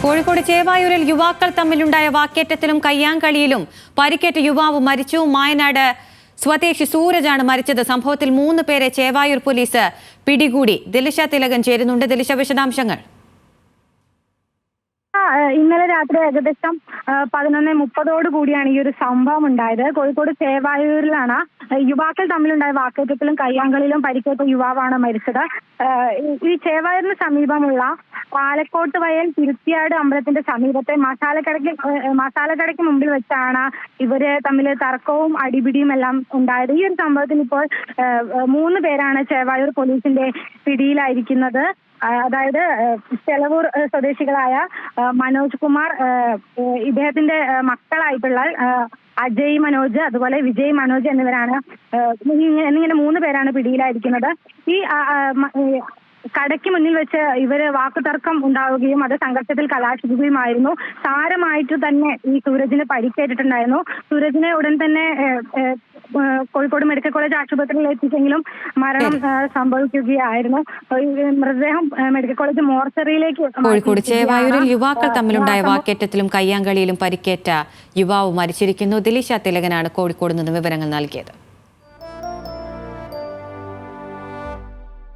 കോഴിക്കോട് ചേവായൂരിൽ യുവാക്കൾ തമ്മിലുണ്ടായ വാക്കേറ്റത്തിലും കയ്യാങ്കളിയിലും പരിക്കേറ്റ യുവാവ് മരിച്ചു. മായനാട് സ്വദേശി സൂരജാണ് മരിച്ചത്. സംഭവത്തിൽ 3 പേരെ ചേവായൂർ പോലീസ് പിടികൂടി. ദിലിഷ തിലകൻ ചേരുന്നുണ്ട്. ദിലിഷ, വിശദാംശങ്ങൾ. ഇന്നലെ രാത്രി ഏകദേശം 11:30 കൂടിയാണ് ഈ ഒരു സംഭവം ഉണ്ടായത്. കോഴിക്കോട് ചേവായൂരിലാണ് യുവാക്കൾ തമ്മിലുണ്ടായ വാക്കേറ്റത്തിലും കയ്യാങ്കളിയിലും പരിക്കേറ്റ യുവാവാണ് മരിച്ചത്. ഈ ചേവായൂരിന് സമീപമുള്ള പാലക്കോട്ട് വയൽ തിരുത്തിയാട് അമ്പലത്തിന്റെ സമീപത്തെ മസാലക്കടയ്ക്ക് മുമ്പിൽ വെച്ചാണ് ഇവര് തമ്മിൽ തർക്കവും അടിപിടിയും എല്ലാം ഉണ്ടായത്. ഈ ഒരു സംഭവത്തിൽ ഇപ്പോൾ 3 പേരാണ് ചേവായൂർ പോലീസിന്റെ പിടിയിലായിരിക്കുന്നത്. അതായത് ചെലവൂർ സ്വദേശികളായ മനോജ് കുമാർ, ഇദ്ദേഹത്തിന്റെ മക്കളായിട്ടുള്ള അജയ് മനോജ്, അതുപോലെ വിജയ് മനോജ് എന്നിവരാണ് എന്നിങ്ങനെ 3 പേരാണ് പിടിയിലായിരിക്കുന്നത്. ഈ കടയ്ക്ക് മുന്നിൽ വെച്ച് ഇവര് വാക്കുതർക്കം ഉണ്ടാവുകയും അത് സംഘർഷത്തിൽ കലാശിക്കുകയുമായിരുന്നു. സാരമായിട്ട് തന്നെ ഈ സൂരജിന് പരിക്കേറ്റിട്ടുണ്ടായിരുന്നു. സൂരജിനെ ഉടൻ തന്നെ കോഴിക്കോട് മെഡിക്കൽ കോളേജ് ആശുപത്രിയിൽ എത്തിച്ചെങ്കിലും മരണം സംഭവിക്കുകയായിരുന്നു. മൃതദേഹം മെഡിക്കൽ കോളേജ് മോർച്ചറിയിലേക്ക്. കോഴിക്കോട് ചേവായൂരിൽ യുവാക്കൾ തമ്മിലുണ്ടായ വാക്കേറ്റത്തിലും കയ്യാങ്കളിയിലും പരിക്കേറ്റ യുവാവ് മരിച്ചിരിക്കുന്നു. ദിലിഷ തിലകനാണ് കോഴിക്കോട് നിന്ന് വിവരങ്ങൾ നൽകിയത്.